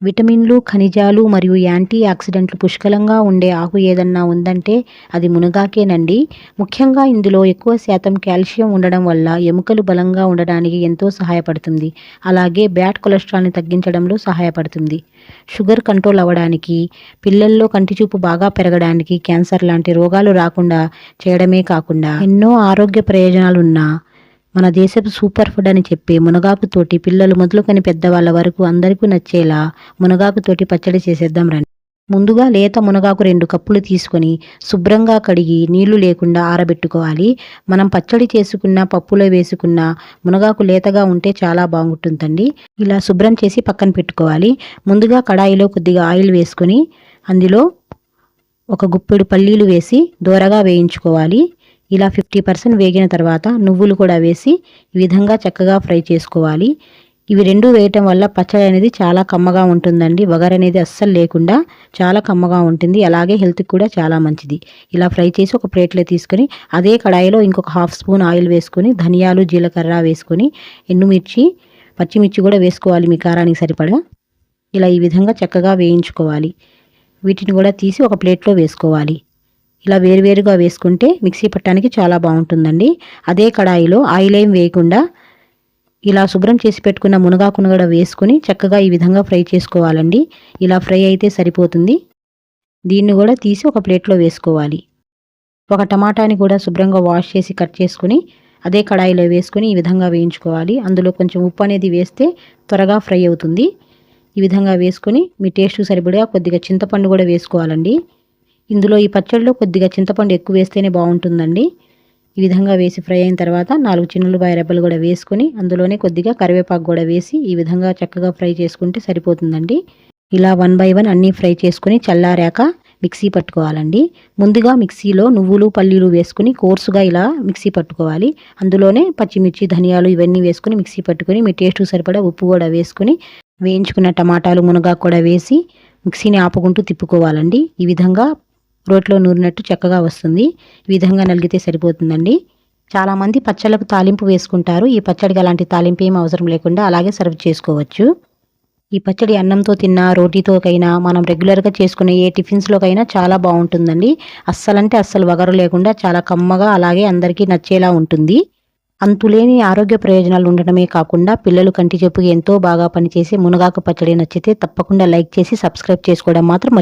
విటమిన్లు, ఖనిజాలు మరియు యాంటీ ఆక్సిడెంట్లు పుష్కలంగా ఉండే ఆకు ఏదన్నా ఉందంటే అది మునగాకేనండి. ముఖ్యంగా ఇందులో ఎక్కువ శాతం కాల్షియం ఉండడం వల్ల ఎముకలు బలంగా ఉండడానికి ఎంతో సహాయపడుతుంది. అలాగే బ్యాడ్ కొలెస్ట్రాల్‌ని తగ్గించడంలో సహాయపడుతుంది. షుగర్ కంట్రోల్ అవ్వడానికి, పిల్లల్లో కంటి చూపు బాగా పెరగడానికి, క్యాన్సర్ లాంటి రోగాలు రాకుండా చేయడమే కాకుండా ఎన్నో ఆరోగ్య ప్రయోజనాలున్న మన దేశపు సూపర్ ఫుడ్ అని చెప్పే మునగాకుతోటి పిల్లలు మొదలుకొని పెద్దవాళ్ళ వరకు అందరికీ నచ్చేలా మునగాకుతోటి పచ్చడి చేసేద్దాం రండి. ముందుగా లేత మునగాకు 2 కప్పులు తీసుకొని శుభ్రంగా కడిగి నీళ్లు లేకుండా ఆరబెట్టుకోవాలి. మనం పచ్చడి చేసుకున్న, పప్పులో వేసుకున్న మునగాకు లేతగా ఉంటే చాలా బాగుంటుందండి. ఇలా శుభ్రం చేసి పక్కన పెట్టుకోవాలి. ముందుగా కడాయిలో కొద్దిగా ఆయిల్ వేసుకొని అందులో ఒక గుప్పెడు పల్లీలు వేసి దోరగా వేయించుకోవాలి. ఇలా 50% వేగిన తర్వాత నువ్వులు కూడా వేసి ఈ విధంగా చక్కగా ఫ్రై చేసుకోవాలి. ఇవి 2 వేయటం వల్ల పచ్చడి అనేది చాలా కమ్మగా ఉంటుందండి. వగరు అనేది అస్సలు లేకుండా చాలా కమ్మగా ఉంటుంది. అలాగే హెల్త్‌కి కూడా చాలా మంచిది. ఇలా ఫ్రై చేసి ఒక ప్లేట్‌లో తీసుకొని అదే కడాయిలో ఇంకొక హాఫ్ స్పూన్ ఆయిల్ వేసుకొని ధనియాలు, జీలకర్ర వేసుకొని ఎండుమిర్చి, పచ్చిమిర్చి కూడా వేసుకోవాలి మీ కారానికి సరిపడా. ఇలా ఈ విధంగా చక్కగా వేయించుకోవాలి. వీటిని కూడా తీసి ఒక ప్లేట్‌లో వేసుకోవాలి. ఇలా వేరువేరుగా వేసుకుంటే మిక్సీ పట్టడానికి చాలా బాగుంటుందండి. అదే కడాయిలో ఆయిల్ ఏం వేయకుండా ఇలా శుభ్రం చేసి పెట్టుకున్న మునగాకును కూడా వేసుకొని చక్కగా ఈ విధంగా ఫ్రై చేసుకోవాలండి. ఇలా ఫ్రై అయితే సరిపోతుంది. దీన్ని కూడా తీసి ఒక ప్లేట్‌లో వేసుకోవాలి. ఒక టమాటాని కూడా శుభ్రంగా వాష్ చేసి కట్ చేసుకొని అదే కడాయిలో వేసుకొని ఈ విధంగా వేయించుకోవాలి. అందులో కొంచెం ఉప్పు అనేది వేస్తే త్వరగా ఫ్రై అవుతుంది. ఈ విధంగా వేసుకొని మీ టేస్ట్‌కి సరిపడా కొద్దిగా చింతపండు కూడా వేసుకోవాలండి. ఇందులో ఈ పచ్చడిలో కొద్దిగా చింతపండు ఎక్కువ వేస్తేనే బాగుంటుందండి. ఈ విధంగా వేసి ఫ్రై అయిన తర్వాత 4 చిన్నులపాయ రెబ్బలు కూడా వేసుకొని అందులోనే కొద్దిగా కరివేపాకు కూడా వేసి ఈ విధంగా చక్కగా ఫ్రై చేసుకుంటే సరిపోతుందండి. ఇలా 1 బై 1 అన్నీ ఫ్రై చేసుకొని చల్లారాక మిక్సీ పట్టుకోవాలండి. ముందుగా మిక్సీలో నువ్వులు, పల్లీలు వేసుకొని కోర్సుగా ఇలా మిక్సీ పట్టుకోవాలి. అందులోనే పచ్చిమిర్చి, ధనియాలు ఇవన్నీ వేసుకొని మిక్సీ పట్టుకొని మీ టేస్ట్‌కి సరిపడా ఉప్పు కూడా వేసుకొని వేయించుకున్న టమాటాలు, మునగాకు కూడా వేసి మిక్సీని ఆపుకుంటూ తిప్పుకోవాలండి. ఈ విధంగా రోట్లో నూరినట్టు చక్కగా వస్తుంది. ఈ విధంగా నలిగితే సరిపోతుందండి. చాలామంది పచ్చళ్ళకు తాలింపు వేసుకుంటారు. ఈ పచ్చడికి అలాంటి తాలింపు ఏం అవసరం లేకుండా అలాగే సర్వ్ చేసుకోవచ్చు. ఈ పచ్చడి అన్నంతో తిన్నా, రోటీతోకైనా, మనం రెగ్యులర్గా చేసుకునే ఏ టిఫిన్స్‌లోకైనా చాలా బాగుంటుందండి. అస్సలంటే అస్సలు వగరు లేకుండా చాలా కమ్మగా అలాగే అందరికీ నచ్చేలా ఉంటుంది. అంతులేని ఆరోగ్య ప్రయోజనాలు ఉండటమే కాకుండా పిల్లలు కంటి చూపుకి ఎంతో బాగా పనిచేసే మునగాకు పచ్చడి నచ్చితే తప్పకుండా లైక్ చేసి సబ్స్క్రైబ్ చేసుకోవడం మాత్రం